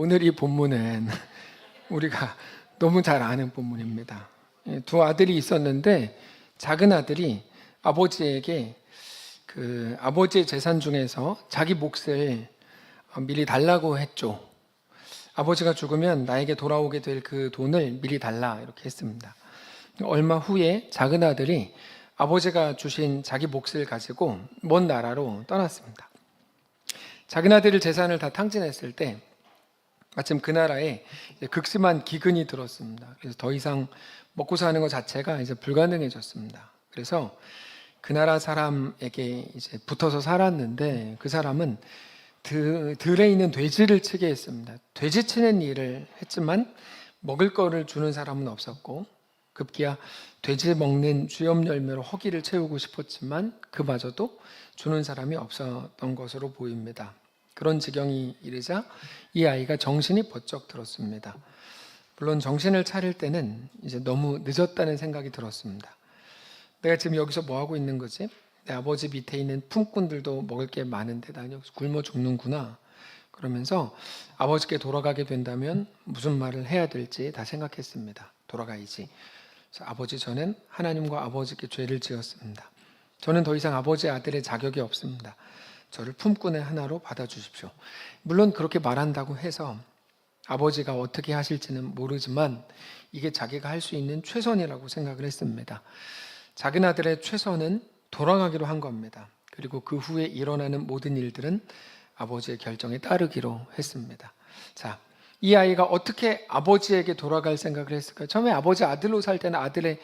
오늘 이 본문은 우리가 너무 잘 아는 본문입니다. 두 아들이 있었는데 작은 아들이 아버지에게 아버지의 재산 중에서 자기 몫을 미리 달라고 했죠. 아버지가 죽으면 나에게 돌아오게 될 그 돈을 미리 달라 이렇게 했습니다. 얼마 후에 작은 아들이 아버지가 주신 자기 몫을 가지고 먼 나라로 떠났습니다. 작은 아들의 재산을 다 탕진했을 때 마침 그 나라에 극심한 기근이 들었습니다. 그래서 더 이상 먹고 사는 것 자체가 이제 불가능해졌습니다. 그래서 그 나라 사람에게 이제 붙어서 살았는데 그 사람은 들에 있는 돼지를 치게 했습니다. 돼지 치는 일을 했지만 먹을 거를 주는 사람은 없었고 급기야 돼지 먹는 주염 열매로 허기를 채우고 싶었지만 그마저도 주는 사람이 없었던 것으로 보입니다. 그런 지경이 이르자 이 아이가 정신이 번쩍 들었습니다. 물론 정신을 차릴 때는 이제 너무 늦었다는 생각이 들었습니다. 내가 지금 여기서 뭐 하고 있는 거지? 내 아버지 밑에 있는 품꾼들도 먹을 게 많은데 난 여기서 굶어 죽는구나. 그러면서 아버지께 돌아가게 된다면 무슨 말을 해야 될지 다 생각했습니다. 돌아가야지. 그래서 아버지, 저는 하나님과 아버지께 죄를 지었습니다. 저는 더 이상 아버지의 아들의 자격이 없습니다. 저를 품꾼의 하나로 받아주십시오. 물론 그렇게 말한다고 해서 아버지가 어떻게 하실지는 모르지만 이게 자기가 할 수 있는 최선이라고 생각을 했습니다. 작은 아들의 최선은 돌아가기로 한 겁니다. 그리고 그 후에 일어나는 모든 일들은 아버지의 결정에 따르기로 했습니다. 자, 이 아이가 어떻게 아버지에게 돌아갈 생각을 했을까요? 처음에 아버지 아들로 살 때는 아들에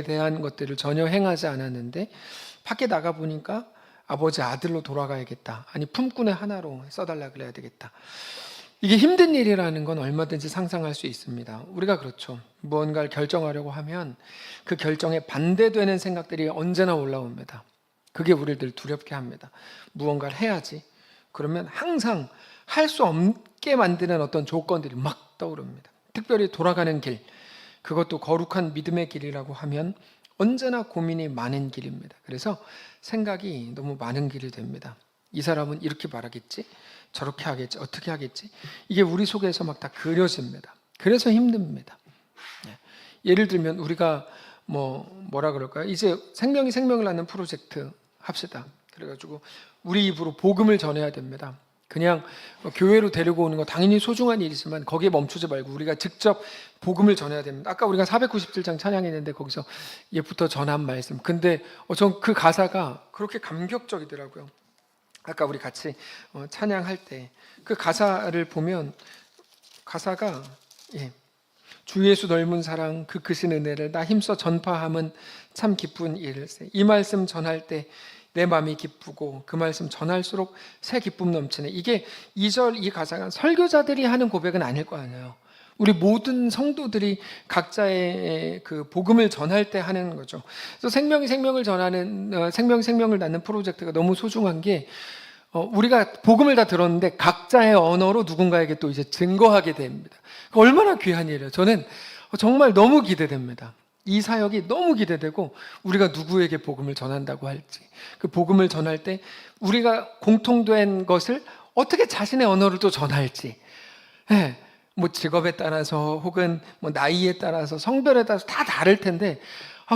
대한 것들을 전혀 행하지 않았는데 밖에 나가 보니까 아버지 아들로 돌아가야겠다. 아니 품꾼의 하나로 써달라 그래야 되겠다. 이게 힘든 일이라는 건 얼마든지 상상할 수 있습니다. 우리가 그렇죠. 무언가를 결정하려고 하면 그 결정에 반대되는 생각들이 언제나 올라옵니다. 그게 우리를 두렵게 합니다. 무언가를 해야지. 그러면 항상 할 수 없게 만드는 어떤 조건들이 막 떠오릅니다. 특별히 돌아가는 길, 그것도 거룩한 믿음의 길이라고 하면 언제나 고민이 많은 길입니다. 그래서 생각이 너무 많은 길이 됩니다. 이 사람은 이렇게 말하겠지? 저렇게 하겠지? 어떻게 하겠지? 이게 우리 속에서 막 다 그려집니다. 그래서 힘듭니다. 예를 들면 우리가 뭐라 그럴까요? 이제 생명이 생명을 낳는 프로젝트 합시다. 그래가지고 우리 입으로 복음을 전해야 됩니다. 그냥 교회로 데리고 오는 거 당연히 소중한 일이지만 거기에 멈추지 말고 우리가 직접 복음을 전해야 됩니다. 아까 우리가 497장 찬양했는데 거기서 예부터 전한 말씀. 근데 전 그 가사가 그렇게 감격적이더라고요. 아까 우리 같이 찬양할 때 그 가사를 보면 가사가 주 예수 넓은 사랑 그 크신 은혜를 나 힘써 전파함은 참 기쁜 일일세. 이 말씀 전할 때 내 마음이 기쁘고 그 말씀 전할수록 새 기쁨 넘치네. 이게 2절 이 가사가 설교자들이 하는 고백은 아닐 거 아니에요. 우리 모든 성도들이 각자의 그 복음을 전할 때 하는 거죠. 그래서 생명이 생명을 전하는 생명이 생명을 낳는 프로젝트가 너무 소중한 게 우리가 복음을 다 들었는데 각자의 언어로 누군가에게 또 이제 증거하게 됩니다. 얼마나 귀한 일이에요. 저는 정말 너무 기대됩니다. 이 사역이 너무 기대되고 우리가 누구에게 복음을 전한다고 할지 그 복음을 전할 때 우리가 공통된 것을 어떻게 자신의 언어를 또 전할지 직업에 따라서 혹은 나이에 따라서 성별에 따라서 다 다를 텐데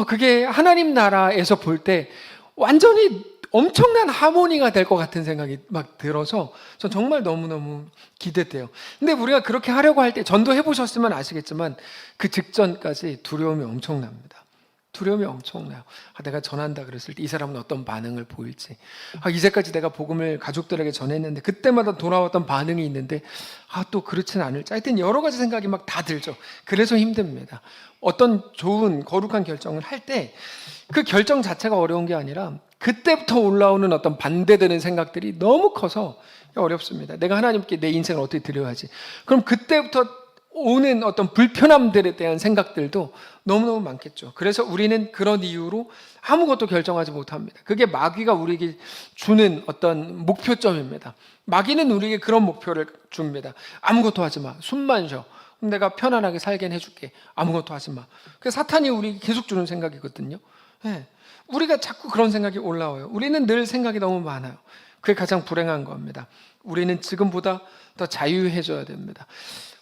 그게 하나님 나라에서 볼 때 완전히 엄청난 하모니가 될 것 같은 생각이 막 들어서 전 정말 너무너무 기대돼요. 근데 우리가 그렇게 하려고 할 때 전도해 보셨으면 아시겠지만 그 직전까지 두려움이 엄청납니다. 두려움이 엄청나요. 내가 전한다 그랬을 때 이 사람은 어떤 반응을 보일지, 이제까지 내가 복음을 가족들에게 전했는데 그때마다 돌아왔던 반응이 있는데 또 그렇진 않을지, 하여튼 여러 가지 생각이 막 다 들죠. 그래서 힘듭니다. 어떤 좋은 거룩한 결정을 할 때 그 결정 자체가 어려운 게 아니라 그때부터 올라오는 어떤 반대되는 생각들이 너무 커서 어렵습니다. 내가 하나님께 내 인생을 어떻게 드려야지. 그럼 그때부터 오는 어떤 불편함들에 대한 생각들도 너무너무 많겠죠. 그래서 우리는 그런 이유로 아무것도 결정하지 못합니다. 그게 마귀가 우리에게 주는 어떤 목표점입니다. 마귀는 우리에게 그런 목표를 줍니다. 아무것도 하지 마. 숨만 쉬어. 내가 편안하게 살게 해줄게. 아무것도 하지 마. 그 사탄이 우리에게 계속 주는 생각이거든요. 우리가 자꾸 그런 생각이 올라와요. 우리는 늘 생각이 너무 많아요. 그게 가장 불행한 겁니다. 우리는 지금보다 더 자유해져야 됩니다.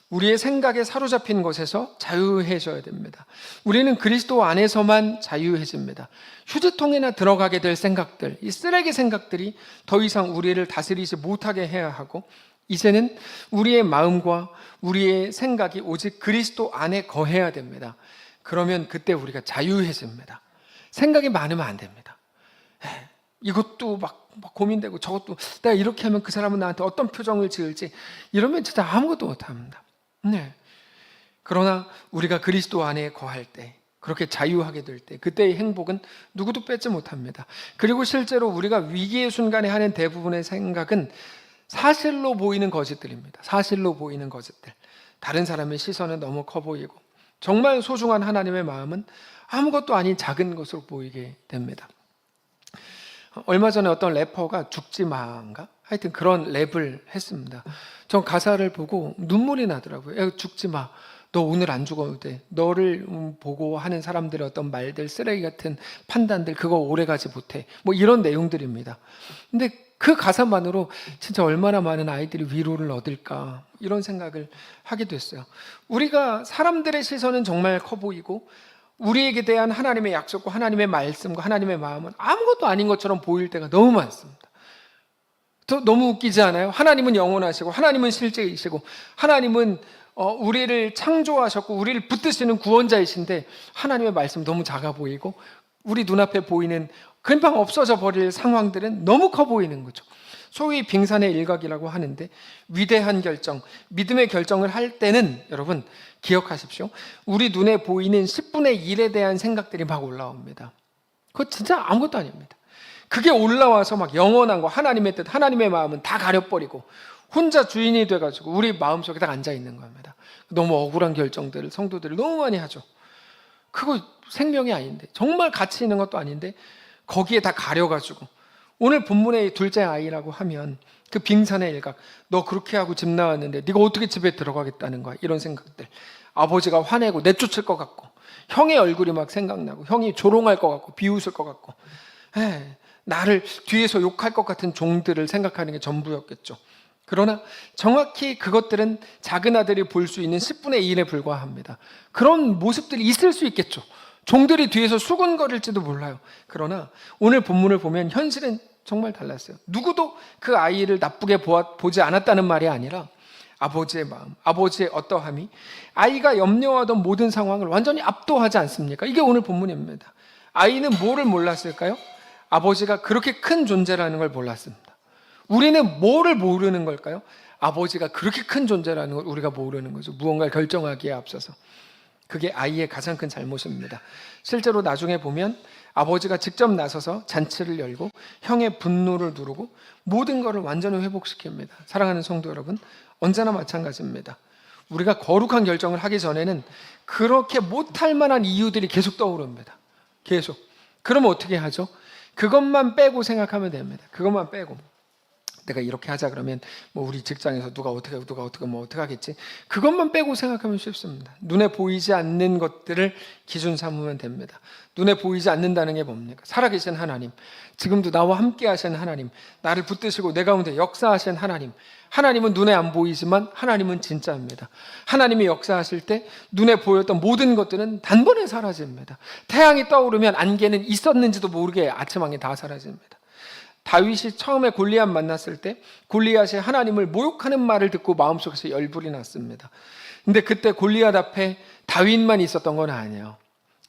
우리의 생각에 사로잡힌 것에서 자유해져야 됩니다. 우리는 그리스도 안에서만 자유해집니다. 휴지통에나 들어가게 될 생각들, 이 쓰레기 생각들이 더 이상 우리를 다스리지 못하게 해야 하고, 이제는 우리의 마음과 우리의 생각이 오직 그리스도 안에 거해야 됩니다. 그러면 그때 우리가 자유해집니다. 생각이 많으면 안 됩니다. 이것도 막 고민되고 저것도 내가 이렇게 하면 그 사람은 나한테 어떤 표정을 지을지, 이러면 진짜 아무것도 못합니다. 네. 그러나 우리가 그리스도 안에 거할 때, 그렇게 자유하게 될 때, 그때의 행복은 누구도 뺏지 못합니다. 그리고 실제로 우리가 위기의 순간에 하는 대부분의 생각은 사실로 보이는 거짓들입니다. 사실로 보이는 거짓들. 다른 사람의 시선은 너무 커 보이고, 정말 소중한 하나님의 마음은 아무것도 아닌 작은 것으로 보이게 됩니다. 얼마 전에 어떤 래퍼가 죽지 마인가? 하여튼 그런 랩을 했습니다. 전 가사를 보고 눈물이 나더라고요. 야, 죽지 마. 너 오늘 안 죽어도 돼. 너를 보고 하는 사람들의 어떤 말들, 쓰레기 같은 판단들, 그거 오래가지 못해. 뭐 이런 내용들입니다. 근데 그 가사만으로 진짜 얼마나 많은 아이들이 위로를 얻을까, 이런 생각을 하게 됐어요. 우리가 사람들의 시선은 정말 커 보이고, 우리에게 대한 하나님의 약속과 하나님의 말씀과 하나님의 마음은 아무것도 아닌 것처럼 보일 때가 너무 많습니다. 너무 웃기지 않아요? 하나님은 영원하시고, 하나님은 실제이시고, 하나님은 우리를 창조하셨고 우리를 붙드시는 구원자이신데, 하나님의 말씀 너무 작아 보이고, 우리 눈앞에 보이는 금방 없어져 버릴 상황들은 너무 커 보이는 거죠. 소위 빙산의 일각이라고 하는데, 위대한 결정, 믿음의 결정을 할 때는 여러분 기억하십시오. 우리 눈에 보이는 10분의 1에 대한 생각들이 막 올라옵니다. 그거 진짜 아무것도 아닙니다. 그게 올라와서 막 영원한 거, 하나님의 뜻, 하나님의 마음은 다 가려버리고 혼자 주인이 돼가지고 우리 마음속에 딱 앉아있는 겁니다. 너무 억울한 결정들을, 성도들을 너무 많이 하죠. 그거 생명이 아닌데, 정말 가치 있는 것도 아닌데 거기에 다 가려가지고, 오늘 본문의 둘째 아이라고 하면 그 빙산의 일각, 너 그렇게 하고 집 나왔는데 네가 어떻게 집에 들어가겠다는 거야, 이런 생각들. 아버지가 화내고 내쫓을 것 같고, 형의 얼굴이 막 생각나고, 형이 조롱할 것 같고, 비웃을 것 같고, 나를 뒤에서 욕할 것 같은 종들을 생각하는 게 전부였겠죠. 그러나 정확히 그것들은 작은 아들이 볼 수 있는 10분의 1에 불과합니다. 그런 모습들이 있을 수 있겠죠. 종들이 뒤에서 수군거릴지도 몰라요. 그러나 오늘 본문을 보면 현실은 정말 달랐어요. 누구도 그 아이를 나쁘게 보지 않았다는 말이 아니라, 아버지의 마음, 아버지의 어떠함이 아이가 염려하던 모든 상황을 완전히 압도하지 않습니까? 이게 오늘 본문입니다. 아이는 뭐를 몰랐을까요? 아버지가 그렇게 큰 존재라는 걸 몰랐습니다. 우리는 뭐를 모르는 걸까요? 아버지가 그렇게 큰 존재라는 걸 우리가 모르는 거죠. 무언가를 결정하기에 앞서서. 그게 아이의 가장 큰 잘못입니다. 실제로 나중에 보면 아버지가 직접 나서서 잔치를 열고 형의 분노를 누르고 모든 것을 완전히 회복시킵니다. 사랑하는 성도 여러분, 언제나 마찬가지입니다. 우리가 거룩한 결정을 하기 전에는 그렇게 못할 만한 이유들이 계속 떠오릅니다. 계속. 그러면 어떻게 하죠? 그것만 빼고 생각하면 됩니다. 그것만 빼고. 내가 이렇게 하자 그러면 뭐 우리 직장에서 누가 어떻게 하겠지? 그것만 빼고 생각하면 쉽습니다. 눈에 보이지 않는 것들을 기준 삼으면 됩니다. 눈에 보이지 않는다는 게 뭡니까? 살아계신 하나님, 지금도 나와 함께 하신 하나님, 나를 붙드시고 내 가운데 역사하신 하나님. 하나님은 눈에 안 보이지만 하나님은 진짜입니다. 하나님이 역사하실 때 눈에 보였던 모든 것들은 단번에 사라집니다. 태양이 떠오르면 안개는 있었는지도 모르게 아침왕이 다 사라집니다. 다윗이 처음에 골리앗 만났을 때 골리앗이 하나님을 모욕하는 말을 듣고 마음속에서 열불이 났습니다. 근데 그때 골리앗 앞에 다윗만 있었던 건 아니에요.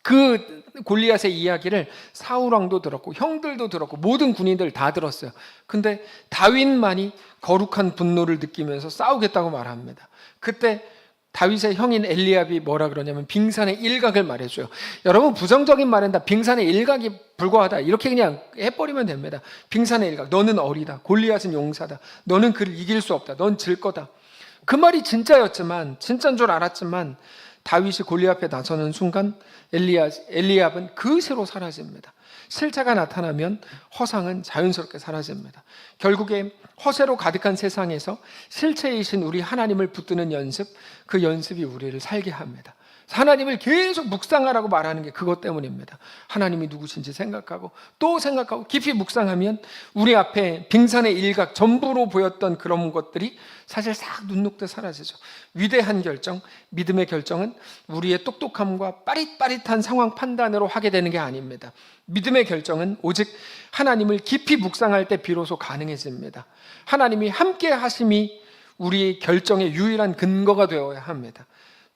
그 골리앗의 이야기를 사울 왕도 들었고 형들도 들었고 모든 군인들 다 들었어요. 근데 다윗만이 거룩한 분노를 느끼면서 싸우겠다고 말합니다. 그때 다윗의 형인 엘리압이 뭐라 그러냐면 빙산의 일각을 말해줘요. 여러분, 부정적인 말은 다 빙산의 일각이 불과하다, 이렇게 그냥 해버리면 됩니다. 빙산의 일각, 너는 어리다, 골리앗은 용사다, 너는 그를 이길 수 없다, 넌 질 거다. 그 말이 진짜였지만, 진짜인 줄 알았지만 다윗이 골리앗 앞에 나서는 순간 엘리압은 그새로 사라집니다. 실체가 나타나면 허상은 자연스럽게 사라집니다. 결국에 허세로 가득한 세상에서 실체이신 우리 하나님을 붙드는 연습, 그 연습이 우리를 살게 합니다. 하나님을 계속 묵상하라고 말하는 게 그것 때문입니다. 하나님이 누구신지 생각하고 또 생각하고 깊이 묵상하면 우리 앞에 빙산의 일각 전부로 보였던 그런 것들이 사실 싹 눈녹듯 사라지죠. 위대한 결정, 믿음의 결정은 우리의 똑똑함과 빠릿빠릿한 상황 판단으로 하게 되는 게 아닙니다. 믿음의 결정은 오직 하나님을 깊이 묵상할 때 비로소 가능해집니다. 하나님이 함께 하심이 우리의 결정의 유일한 근거가 되어야 합니다.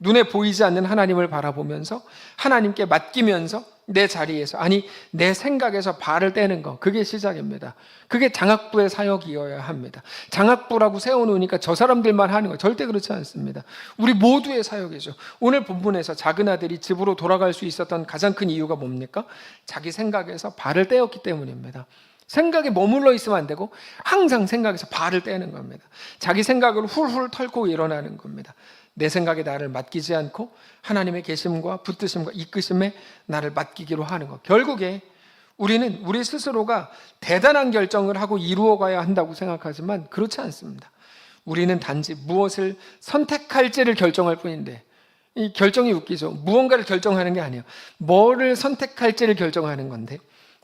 눈에 보이지 않는 하나님을 바라보면서 하나님께 맡기면서 내 자리에서, 아니 내 생각에서 발을 떼는 거, 그게 시작입니다. 그게 장학부의 사역이어야 합니다. 장학부라고 세워놓으니까 저 사람들만 하는 거, 절대 그렇지 않습니다. 우리 모두의 사역이죠. 오늘 본문에서 작은 아들이 집으로 돌아갈 수 있었던 가장 큰 이유가 뭡니까? 자기 생각에서 발을 떼었기 때문입니다. 생각에 머물러 있으면 안 되고 항상 생각에서 발을 떼는 겁니다. 자기 생각을 훌훌 털고 일어나는 겁니다. 내 생각에 나를 맡기지 않고 하나님의 계심과 붙드심과 이끄심에 나를 맡기기로 하는 것. 결국에 우리는 우리 스스로가 대단한 결정을 하고 이루어가야 한다고 생각하지만 그렇지 않습니다. 우리는 단지 무엇을 선택할지를 결정할 뿐인데, 이 결정이 웃기죠. 무언가를 결정하는 게 아니에요. 뭐를 선택할지를 결정하는 건데,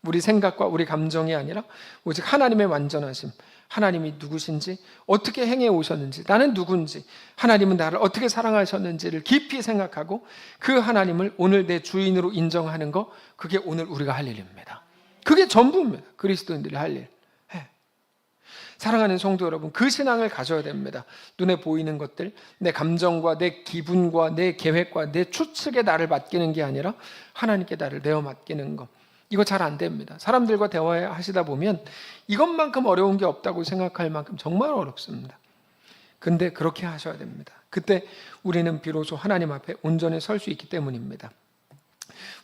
우리 생각과 우리 감정이 아니라 오직 하나님의 완전하심, 하나님이 누구신지, 어떻게 행해 오셨는지, 나는 누군지, 하나님은 나를 어떻게 사랑하셨는지를 깊이 생각하고 그 하나님을 오늘 내 주인으로 인정하는 거, 그게 오늘 우리가 할 일입니다. 그게 전부입니다. 그리스도인들이 할 일. 사랑하는 성도 여러분, 그 신앙을 가져야 됩니다. 눈에 보이는 것들, 내 감정과 내 기분과 내 계획과 내 추측에 나를 맡기는 게 아니라 하나님께 나를 내어 맡기는 것. 이거 잘 안 됩니다. 사람들과 대화하시다 보면 이것만큼 어려운 게 없다고 생각할 만큼 정말 어렵습니다. 근데 그렇게 하셔야 됩니다. 그때 우리는 비로소 하나님 앞에 온전히 설 수 있기 때문입니다.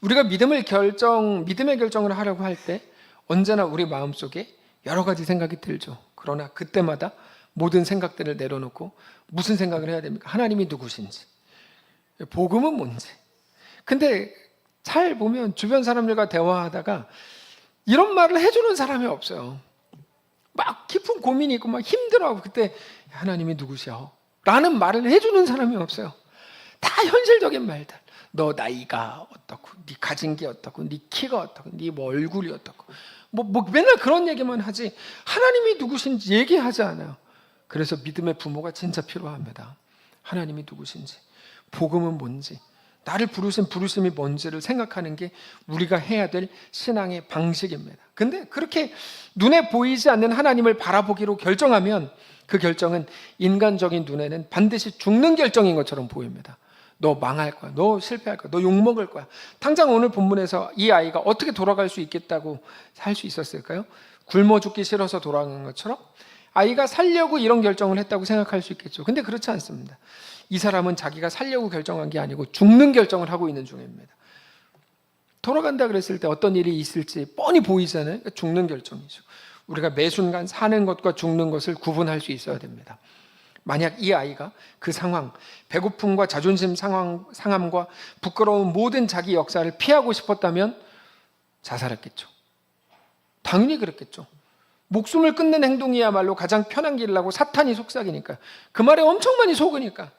우리가 믿음의 결정을 하려고 할 때 언제나 우리 마음속에 여러 가지 생각이 들죠. 그러나 그때마다 모든 생각들을 내려놓고 무슨 생각을 해야 됩니까? 하나님이 누구신지, 복음은 뭔지. 근데 잘 보면 주변 사람들과 대화하다가 이런 말을 해주는 사람이 없어요. 막 깊은 고민이 있고 막 힘들어하고, 그때 하나님이 누구시오? 라는 말을 해주는 사람이 없어요. 다 현실적인 말들. 너 나이가 어떻고, 네 가진 게 어떻고, 네 키가 어떻고, 네 뭐 얼굴이 어떻고, 뭐 맨날 그런 얘기만 하지 하나님이 누구신지 얘기하지 않아요. 그래서 믿음의 부모가 진짜 필요합니다. 하나님이 누구신지, 복음은 뭔지, 나를 부르신 부르심이 뭔지를 생각하는 게 우리가 해야 될 신앙의 방식입니다. 근데 그렇게 눈에 보이지 않는 하나님을 바라보기로 결정하면 그 결정은 인간적인 눈에는 반드시 죽는 결정인 것처럼 보입니다. 너 망할 거야, 너 실패할 거야, 너 욕먹을 거야. 당장 오늘 본문에서 이 아이가 어떻게 돌아갈 수 있겠다고 할 수 있었을까요? 굶어 죽기 싫어서 돌아간 것처럼 아이가 살려고 이런 결정을 했다고 생각할 수 있겠죠. 근데 그렇지 않습니다. 이 사람은 자기가 살려고 결정한 게 아니고 죽는 결정을 하고 있는 중입니다. 돌아간다 그랬을 때 어떤 일이 있을지 뻔히 보이잖아요. 그러니까 죽는 결정이죠. 우리가 매 순간 사는 것과 죽는 것을 구분할 수 있어야 됩니다. 만약 이 아이가 그 상황, 배고픔과 자존심 상함과 부끄러운 모든 자기 역사를 피하고 싶었다면 자살했겠죠. 당연히 그랬겠죠. 목숨을 끊는 행동이야말로 가장 편한 길이라고 사탄이 속삭이니까, 그 말에 엄청 많이 속으니까.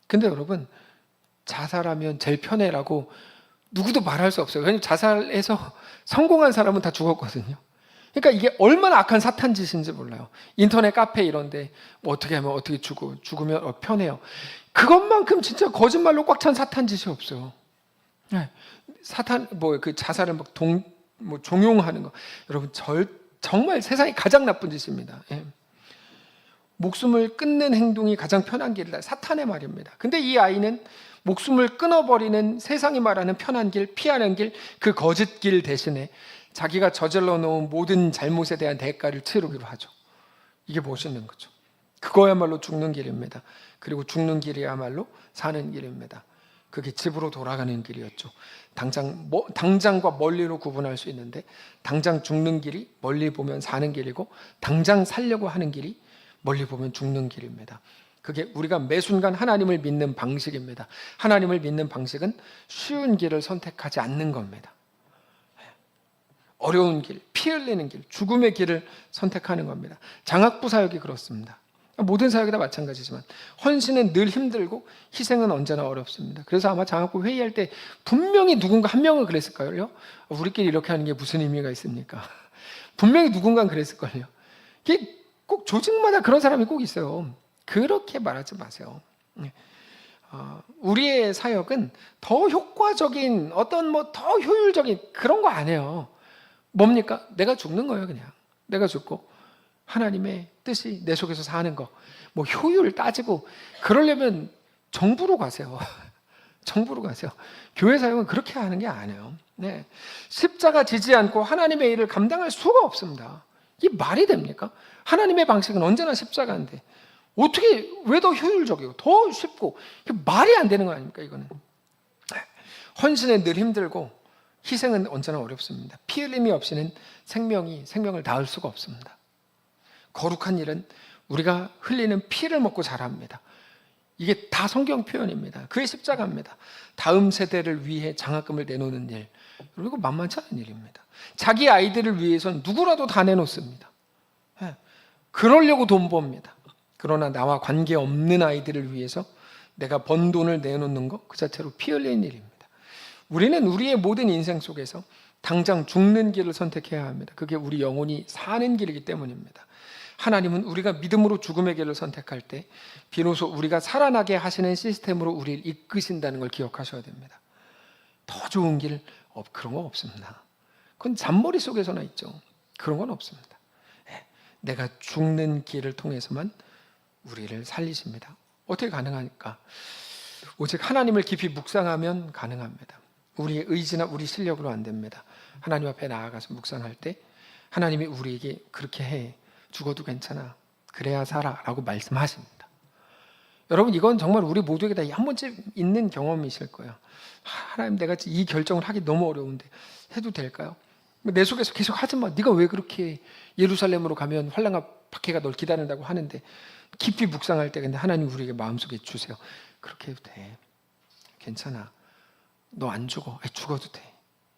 근데 여러분, 자살하면 제일 편해라고 누구도 말할 수 없어요. 왜냐하면 자살해서 성공한 사람은 다 죽었거든요. 그러니까 이게 얼마나 악한 사탄 짓인지 몰라요. 인터넷 카페 이런데 뭐 어떻게 하면 어떻게 죽으면 편해요. 그것만큼 진짜 거짓말로 꽉 찬 사탄 짓이 없어요. 사탄 그 자살을 종용하는 거, 여러분 정말 세상에 가장 나쁜 짓입니다. 목숨을 끊는 행동이 가장 편한 길이다. 사탄의 말입니다. 근데 이 아이는 목숨을 끊어버리는, 세상이 말하는 편한 길, 피하는 길, 그 거짓 길 대신에 자기가 저질러 놓은 모든 잘못에 대한 대가를 치르기로 하죠. 이게 멋있는 거죠. 그거야말로 죽는 길입니다. 그리고 죽는 길이야말로 사는 길입니다. 그게 집으로 돌아가는 길이었죠. 당장과 멀리로 구분할 수 있는데, 당장 죽는 길이 멀리 보면 사는 길이고, 당장 살려고 하는 길이 멀리 보면 죽는 길입니다. 그게 우리가 매 순간 하나님을 믿는 방식입니다. 하나님을 믿는 방식은 쉬운 길을 선택하지 않는 겁니다. 어려운 길, 피 흘리는 길, 죽음의 길을 선택하는 겁니다. 장학부 사역이 그렇습니다. 모든 사역이 다 마찬가지지만 헌신은 늘 힘들고 희생은 언제나 어렵습니다. 그래서 아마 장학금 회의할 때 분명히 누군가 한 명은 그랬을걸요. 우리끼리 이렇게 하는 게 무슨 의미가 있습니까? 분명히 누군가는 그랬을걸요. 이게 꼭 조직마다 그런 사람이 꼭 있어요. 그렇게 말하지 마세요. 우리의 사역은 더 효과적인 어떤 더 효율적인 그런 거 안 해요. 뭡니까? 내가 죽는 거예요. 그냥 내가 죽고 하나님의 뜻이 내 속에서 사는 거. 효율 따지고 그러려면 정부로 가세요. 정부로 가세요. 교회 사역은 그렇게 하는 게 아니에요. 네. 십자가 지지 않고 하나님의 일을 감당할 수가 없습니다. 이게 말이 됩니까? 하나님의 방식은 언제나 십자가인데 어떻게 왜 더 효율적이고 더 쉽고 말이 안 되는 거 아닙니까? 이거는 헌신은 늘 힘들고 희생은 언제나 어렵습니다. 피 흘림이 없이는 생명을 낳을 수가 없습니다. 거룩한 일은 우리가 흘리는 피를 먹고 자랍니다. 이게 다 성경 표현입니다. 그게 십자가입니다. 다음 세대를 위해 장학금을 내놓는 일, 그리고 만만치 않은 일입니다. 자기 아이들을 위해서는 누구라도 다 내놓습니다. 그러려고 돈 법니다. 그러나 나와 관계없는 아이들을 위해서 내가 번 돈을 내놓는 것 그 자체로 피 흘리는 일입니다. 우리는 우리의 모든 인생 속에서 당장 죽는 길을 선택해야 합니다. 그게 우리 영혼이 사는 길이기 때문입니다. 하나님은 우리가 믿음으로 죽음의 길을 선택할 때 비로소 우리가 살아나게 하시는 시스템으로 우리를 이끄신다는 걸 기억하셔야 됩니다. 더 좋은 길 그런 거 없습니다. 그건 잔머리 속에서나 있죠. 그런 건 없습니다. 내가 죽는 길을 통해서만 우리를 살리십니다. 어떻게 가능할까? 오직 하나님을 깊이 묵상하면 가능합니다. 우리의 의지나 우리 실력으로 안 됩니다. 하나님 앞에 나아가서 묵상할 때 하나님이 우리에게 그렇게 해. 죽어도 괜찮아. 그래야 살아. 라고 말씀하십니다. 여러분 이건 정말 우리 모두에게 다 한 번쯤 있는 경험이실 거예요. 하나님 내가 이 결정을 하기 너무 어려운데 해도 될까요? 내 속에서 계속 하지 마. 네가 왜 그렇게 예루살렘으로 가면 환란과 박해가 널 기다린다고 하는데 깊이 묵상할 때 근데 하나님 우리에게 마음속에 주세요. 그렇게 해도 돼. 괜찮아. 너 안 죽어. 죽어도 돼.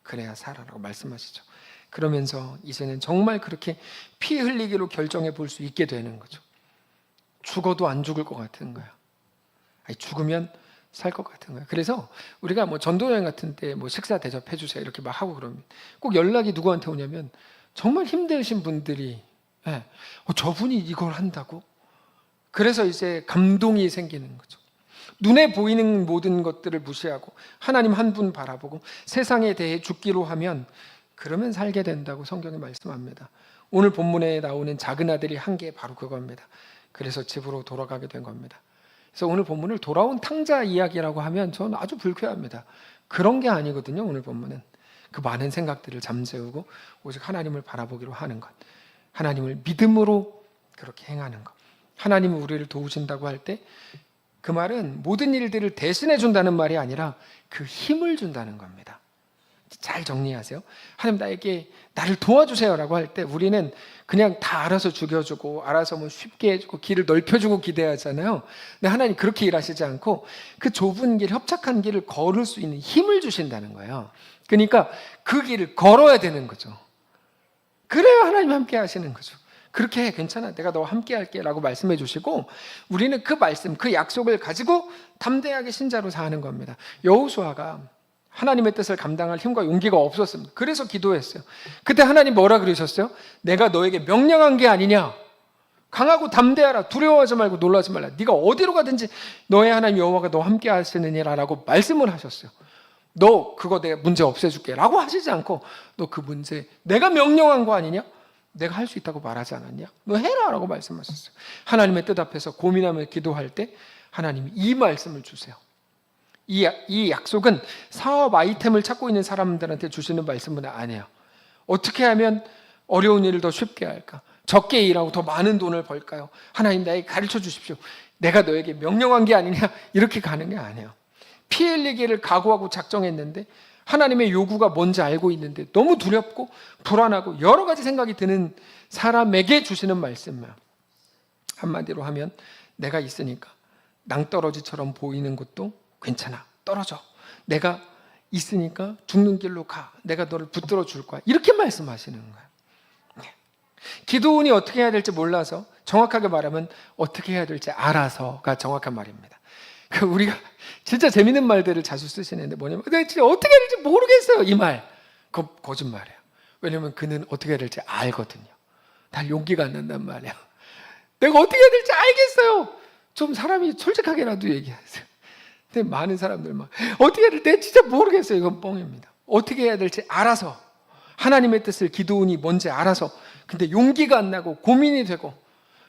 그래야 살아라고 말씀하시죠. 그러면서 이제는 정말 그렇게 피 흘리기로 결정해 볼 수 있게 되는 거죠. 죽어도 안 죽을 것 같은 거야. 죽으면 살 것 같은 거야. 그래서 우리가 전도여행 같은 때 식사 대접해 주세요 이렇게 막 하고 그러면 꼭 연락이 누구한테 오냐면 정말 힘드신 분들이 저분이 이걸 한다고? 그래서 이제 감동이 생기는 거죠. 눈에 보이는 모든 것들을 무시하고 하나님 한 분 바라보고 세상에 대해 죽기로 하면 그러면 살게 된다고 성경이 말씀합니다. 오늘 본문에 나오는 작은 아들이 한 게 바로 그겁니다. 그래서 집으로 돌아가게 된 겁니다. 그래서 오늘 본문을 돌아온 탕자 이야기라고 하면 저는 아주 불쾌합니다. 그런 게 아니거든요. 오늘 본문은 그 많은 생각들을 잠재우고 오직 하나님을 바라보기로 하는 것, 하나님을 믿음으로 그렇게 행하는 것, 하나님이 우리를 도우신다고 할 때 그 말은 모든 일들을 대신해 준다는 말이 아니라 그 힘을 준다는 겁니다. 잘 정리하세요. 하나님 나를 도와주세요라고 할 때 우리는 그냥 다 알아서 죽여주고 알아서 쉽게 해주고 길을 넓혀주고 기대하잖아요. 근데 하나님 그렇게 일하시지 않고 그 좁은 길, 협착한 길을 걸을 수 있는 힘을 주신다는 거예요. 그러니까 그 길을 걸어야 되는 거죠. 그래야 하나님 함께 하시는 거죠. 그렇게 해, 괜찮아. 내가 너와 함께 할게 라고 말씀해 주시고 우리는 그 말씀, 그 약속을 가지고 담대하게 신자로 사는 겁니다. 여호수아가 하나님의 뜻을 감당할 힘과 용기가 없었습니다. 그래서 기도했어요. 그때 하나님 뭐라 그러셨어요? 내가 너에게 명령한 게 아니냐? 강하고 담대하라. 두려워하지 말고 놀라지 말라. 네가 어디로 가든지 너의 하나님 여호와가 너와 함께 하시느니라라고 말씀을 하셨어요. 너 그거 내가 문제 없애줄게 라고 하시지 않고 너 그 문제 내가 명령한 거 아니냐? 내가 할 수 있다고 말하지 않았냐? 너 해라 라고 말씀하셨어요. 하나님의 뜻 앞에서 고민하며 기도할 때 하나님이 이 말씀을 주세요. 이 약속은 사업 아이템을 찾고 있는 사람들한테 주시는 말씀은 아니에요. 어떻게 하면 어려운 일을 더 쉽게 할까? 적게 일하고 더 많은 돈을 벌까요? 하나님 나에게 가르쳐 주십시오. 내가 너에게 명령한 게 아니냐? 이렇게 가는 게 아니에요. 피 흘리기를 각오하고 작정했는데 하나님의 요구가 뭔지 알고 있는데 너무 두렵고 불안하고 여러 가지 생각이 드는 사람에게 주시는 말씀이에요. 한마디로 하면 내가 있으니까 낭떠러지처럼 보이는 것도 괜찮아. 떨어져. 내가 있으니까 죽는 길로 가. 내가 너를 붙들어 줄 거야. 이렇게 말씀하시는 거예요. 기도원이 어떻게 해야 될지 몰라서 정확하게 말하면 어떻게 해야 될지 알아서가 정확한 말입니다. 우리가 진짜 재밌는 말들을 자주 쓰시는데 뭐냐면 내가 진짜 어떻게 해야 될지 모르겠어요, 이 말. 그건 거짓말이에요. 왜냐면 그는 어떻게 해야 될지 알거든요. 날 용기가 안 난단 말이에요. 내가 어떻게 해야 될지 알겠어요. 좀 사람이 솔직하게라도 얘기하세요. 근데 많은 사람들 막 어떻게 해야 될지 내가 진짜 모르겠어요. 이건 뻥입니다. 어떻게 해야 될지 알아서, 하나님의 뜻을 기도하니 뭔지 알아서, 근데 용기가 안 나고 고민이 되고,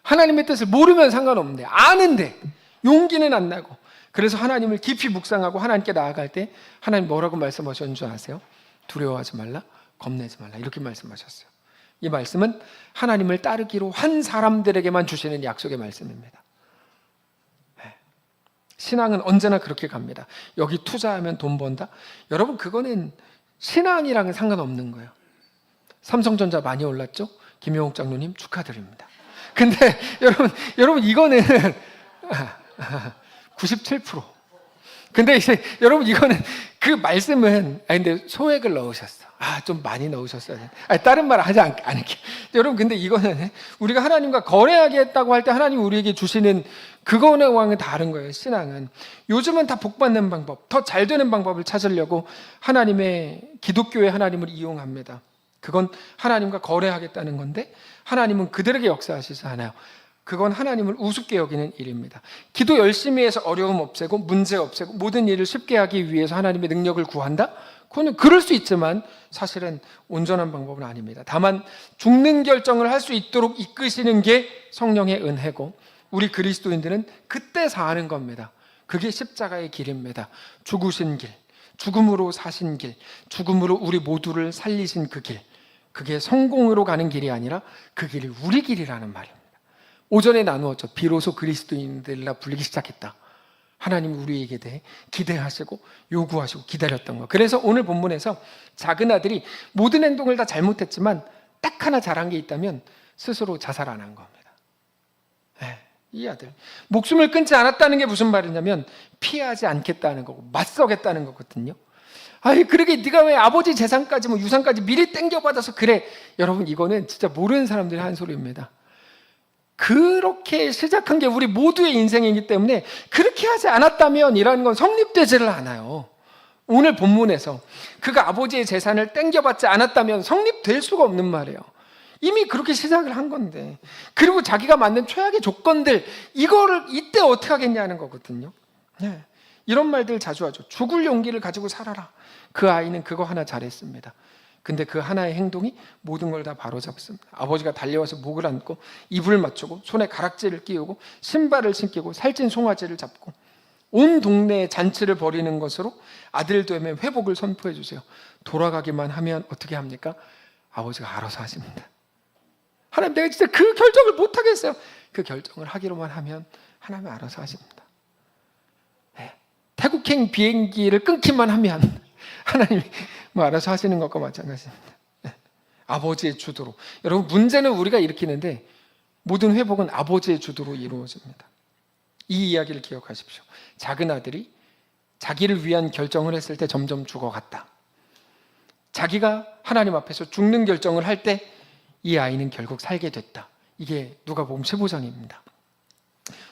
하나님의 뜻을 모르면 상관없는데 아는데 용기는 안 나고, 그래서 하나님을 깊이 묵상하고 하나님께 나아갈 때 하나님 뭐라고 말씀하셨는 줄 아세요? 두려워하지 말라, 겁내지 말라, 이렇게 말씀하셨어요. 이 말씀은 하나님을 따르기로 한 사람들에게만 주시는 약속의 말씀입니다. 신앙은 언제나 그렇게 갑니다. 여기 투자하면 돈 번다? 여러분, 그거는 신앙이랑은 상관없는 거예요. 삼성전자 많이 올랐죠? 김용욱 장로님 축하드립니다. 근데 여러분 이거는 97%. 근데 이제 여러분 이거는 그 말씀은 근데 소액을 넣으셨어. 좀 많이 넣으셨어요. 다른 말 하지 않을게. 여러분, 근데 이거는 우리가 하나님과 거래하겠다고 할 때 하나님 우리에게 주시는 그거와는 다른 거예요. 신앙은 요즘은 다 복받는 방법, 더 잘 되는 방법을 찾으려고 하나님의 기독교의 하나님을 이용합니다. 그건 하나님과 거래하겠다는 건데 하나님은 그들에게 역사하시지 않아요. 그건 하나님을 우습게 여기는 일입니다. 기도 열심히 해서 어려움 없애고 문제 없애고 모든 일을 쉽게 하기 위해서 하나님의 능력을 구한다? 그거는 그럴 수 있지만 사실은 온전한 방법은 아닙니다. 다만 죽는 결정을 할 수 있도록 이끄시는 게 성령의 은혜고, 우리 그리스도인들은 그때 사는 겁니다. 그게 십자가의 길입니다. 죽으신 길, 죽음으로 사신 길, 죽음으로 우리 모두를 살리신 그 길, 그게 성공으로 가는 길이 아니라 그 길이 우리 길이라는 말입니다. 오전에 나누었죠. 비로소 그리스도인들라 불리기 시작했다. 하나님 우리에게 대해 기대하시고 요구하시고 기다렸던 거. 그래서 오늘 본문에서 작은 아들이 모든 행동을 다 잘못했지만 딱 하나 잘한 게 있다면 스스로 자살 안 한 겁니다. 이 아들 목숨을 끊지 않았다는 게 무슨 말이냐면 피하지 않겠다는 거고 맞서겠다는 거거든요. 그러게 네가 왜 아버지 재산까지 뭐 유산까지 미리 땡겨받아서 그래. 여러분, 이거는 진짜 모르는 사람들이 하는 소리입니다. 그렇게 시작한 게 우리 모두의 인생이기 때문에 그렇게 하지 않았다면 이라는 건 성립되지를 않아요. 오늘 본문에서 그가 아버지의 재산을 땡겨받지 않았다면 성립될 수가 없는 말이에요. 이미 그렇게 시작을 한 건데, 그리고 자기가 만든 최악의 조건들, 이거를 이때 어떻게 하겠냐는 거거든요. 이런 말들 자주 하죠. 죽을 용기를 가지고 살아라. 그 아이는 그거 하나 잘했습니다. 근데 그 하나의 행동이 모든 걸 다 바로잡습니다. 아버지가 달려와서 목을 안고 입을 맞추고 손에 가락지를 끼우고 신발을 신기고 살찐 송아지를 잡고 온 동네에 잔치를 벌이는 것으로 아들 되면 회복을 선포해 주세요. 돌아가기만 하면 어떻게 합니까? 아버지가 알아서 하십니다. 하나님, 내가 진짜 그 결정을 못 하겠어요. 그 결정을 하기로만 하면 하나님이 알아서 하십니다. 태국행 비행기를 끊기만 하면 하나님이 뭐 알아서 하시는 것과 마찬가지입니다. 아버지의 주도로. 여러분, 문제는 우리가 일으키는데 모든 회복은 아버지의 주도로 이루어집니다. 이 이야기를 기억하십시오. 작은 아들이 자기를 위한 결정을 했을 때 점점 죽어갔다. 자기가 하나님 앞에서 죽는 결정을 할 때 이 아이는 결국 살게 됐다. 이게 누가복음 15장입니다.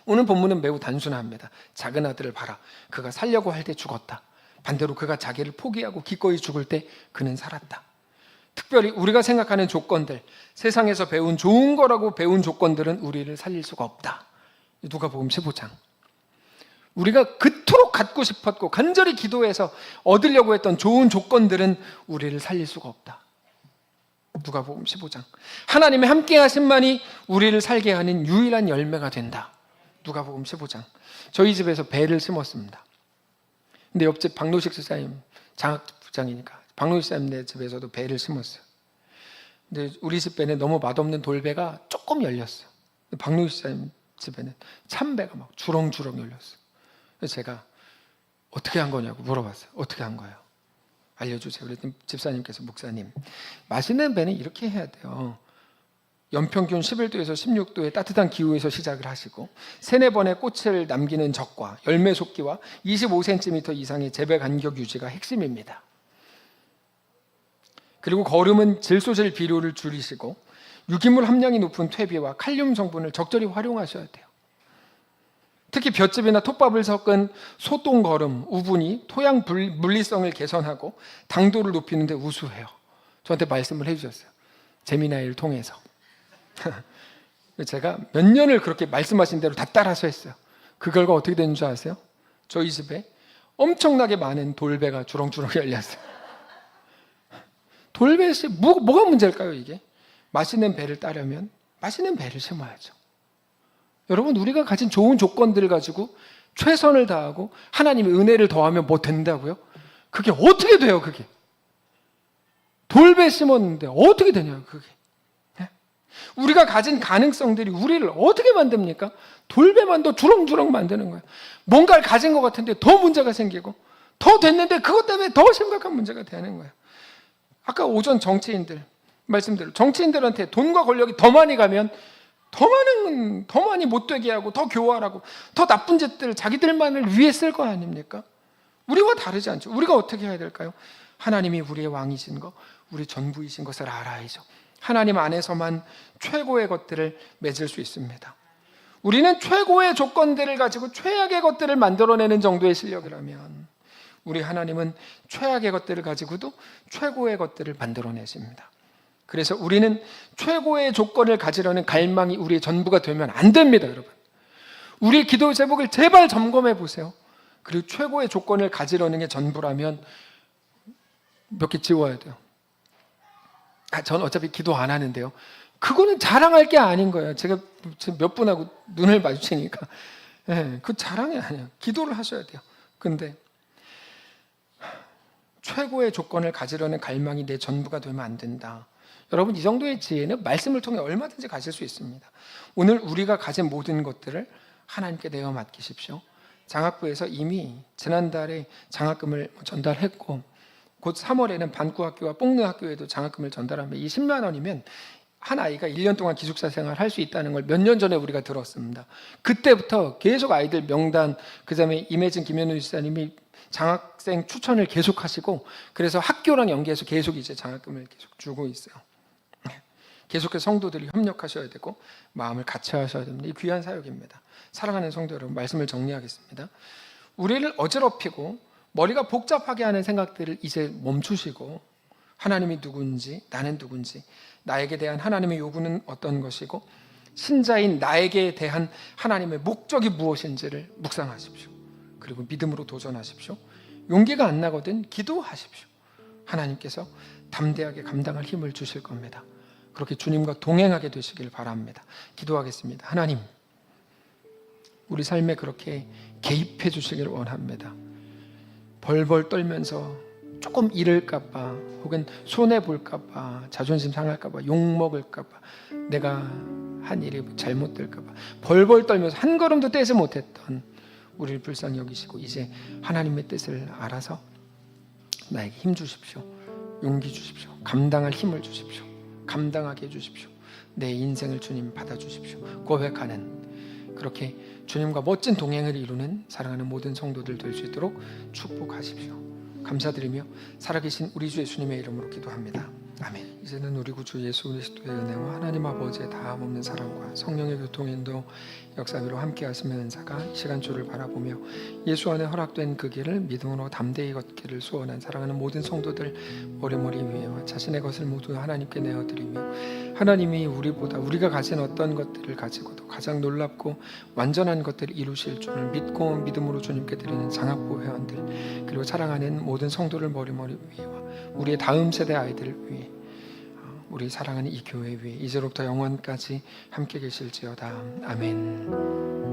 오늘 본문은 매우 단순합니다. 작은 아들을 봐라. 그가 살려고 할 때 죽었다. 반대로 그가 자기를 포기하고 기꺼이 죽을 때 그는 살았다. 특별히 우리가 생각하는 조건들, 세상에서 배운 좋은 거라고 배운 조건들은 우리를 살릴 수가 없다. 누가복음 15장. 우리가 그토록 갖고 싶었고 간절히 기도해서 얻으려고 했던 좋은 조건들은 우리를 살릴 수가 없다. 누가복음 15장. 하나님의 함께 하심만이 우리를 살게 하는 유일한 열매가 된다. 누가복음 15장. 저희 집에서 배를 심었습니다. 근데 옆집 박노식 집사님 장학부장이니까 박노식 집사님 집에서도 배를 심었어요. 근데 우리 집 배는 너무 맛없는 돌배가 조금 열렸어요. 박노식 집사님 집에는 참배가 막 주렁주렁 열렸어요. 그래서 제가 어떻게 한 거냐고 물어봤어요. 어떻게 한 거예요? 알려주세요. 그랬더니 집사님께서, 목사님, 맛있는 배는 이렇게 해야 돼요. 연평균 11도에서 16도의 따뜻한 기후에서 시작을 하시고 3-4번의 꽃을 남기는 적과 열매 속기와 25cm 이상의 재배 간격 유지가 핵심입니다. 그리고 거름은 질소질 비료를 줄이시고 유기물 함량이 높은 퇴비와 칼륨 성분을 적절히 활용하셔야 돼요. 특히 볏짚이나 톱밥을 섞은 소똥거름, 우분이 토양 물리성을 개선하고 당도를 높이는 데 우수해요. 저한테 말씀을 해주셨어요. 제미나이를 통해서. 제가 몇 년을 그렇게 말씀하신 대로 다 따라서 했어요. 그 결과 어떻게 되는 줄 아세요? 저희 집에 엄청나게 많은 돌배가 주렁주렁 열렸어요. 돌배씨 뭐가 문제일까요 이게? 맛있는 배를 따려면 맛있는 배를 심어야죠. 여러분, 우리가 가진 좋은 조건들을 가지고 최선을 다하고 하나님의 은혜를 더하면 뭐 된다고요? 그게 어떻게 돼요 그게? 돌배 심었는데 어떻게 되냐고 그게. 우리가 가진 가능성들이 우리를 어떻게 만듭니까? 돌배만 더 주렁주렁 만드는 거예요. 뭔가를 가진 것 같은데 더 문제가 생기고 더 됐는데 그것 때문에 더 심각한 문제가 되는 거예요. 아까 오전 정치인들 말씀대로 정치인들한테 돈과 권력이 더 많이 가면 더 많이 못되게 하고 더 교활하고 더 나쁜 짓들을 자기들만을 위해 쓸 거 아닙니까? 우리와 다르지 않죠. 우리가 어떻게 해야 될까요? 하나님이 우리의 왕이신 거, 우리 전부이신 것을 알아야죠. 하나님 안에서만 최고의 것들을 맺을 수 있습니다. 우리는 최고의 조건들을 가지고 최악의 것들을 만들어내는 정도의 실력이라면 우리 하나님은 최악의 것들을 가지고도 최고의 것들을 만들어내십니다. 그래서 우리는 최고의 조건을 가지려는 갈망이 우리의 전부가 되면 안 됩니다, 여러분. 우리의 기도 제목을 제발 점검해 보세요. 그리고 최고의 조건을 가지려는 게 전부라면 몇 개 지워야 돼요. 전 어차피 기도 안 하는데요. 그거는 자랑할 게 아닌 거예요. 제가 지금 몇 분하고 눈을 마주치니까. 그 자랑이 아니에요. 기도를 하셔야 돼요. 근데 최고의 조건을 가지려는 갈망이 내 전부가 되면 안 된다. 여러분, 이 정도의 지혜는 말씀을 통해 얼마든지 가질 수 있습니다. 오늘 우리가 가진 모든 것들을 하나님께 내어 맡기십시오. 장학부에서 이미 지난달에 장학금을 전달했고 곧 3월에는 반구학교와 뽕르학교에도 장학금을 전달하면 이 10만 원이면 한 아이가 1년 동안 기숙사 생활을 할 수 있다는 걸 몇 년 전에 우리가 들었습니다. 그때부터 계속 아이들 명단, 그 다음에 임혜진 김현우 지사님이 장학생 추천을 계속 하시고 그래서 학교랑 연계해서 계속 이제 장학금을 계속 주고 있어요. 계속해서 성도들이 협력하셔야 되고 마음을 같이 하셔야 됩니다. 이 귀한 사역입니다. 사랑하는 성도 여러분, 말씀을 정리하겠습니다. 우리를 어지럽히고 머리가 복잡하게 하는 생각들을 이제 멈추시고 하나님이 누군지, 나는 누군지, 나에게 대한 하나님의 요구는 어떤 것이고 신자인 나에게 대한 하나님의 목적이 무엇인지를 묵상하십시오. 그리고 믿음으로 도전하십시오. 용기가 안 나거든 기도하십시오. 하나님께서 담대하게 감당할 힘을 주실 겁니다. 그렇게 주님과 동행하게 되시길 바랍니다. 기도하겠습니다. 하나님, 우리 삶에 그렇게 개입해 주시길 원합니다. 벌벌 떨면서 조금 잃을까봐 혹은 손해볼까봐 자존심 상할까봐 욕먹을까봐 내가 한 일이 잘못될까봐 벌벌 떨면서 한 걸음도 떼지 못했던 우리를 불쌍히 여기시고 이제 하나님의 뜻을 알아서 나에게 힘 주십시오. 용기 주십시오. 감당할 힘을 주십시오. 감당하게 해주십시오. 내 인생을 주님 받아주십시오. 고백하는 그렇게 주님과 멋진 동행을 이루는 사랑하는 모든 성도들 될 수 있도록 축복하십시오. 감사드리며 살아계신 우리 주 예수님의 이름으로 기도합니다. 아멘. 이제는 우리 구주 예수 그리스도의 은혜와 하나님 아버지의 다함없는 사랑과 성령의 교통인도 역사 위로 함께 하시는 은사가 이 시간초를 바라보며 예수 안에 허락된 그 길을 믿음으로 담대히 걷기를 소원한 사랑하는 모든 성도들 머리머리 위에와 자신의 것을 모두 하나님께 내어드리며 하나님이 우리가 가진 어떤 것들을 가지고도 가장 놀랍고 완전한 것들을 이루실 줄을 믿고 믿음으로 주님께 드리는 장학부 회원들 그리고 사랑하는 모든 성도를 머리머리 위에와 우리의 다음 세대 아이들 위해 우리 사랑하는 이 교회 위에 이제로부터 영원까지 함께 계실지어다. 아멘.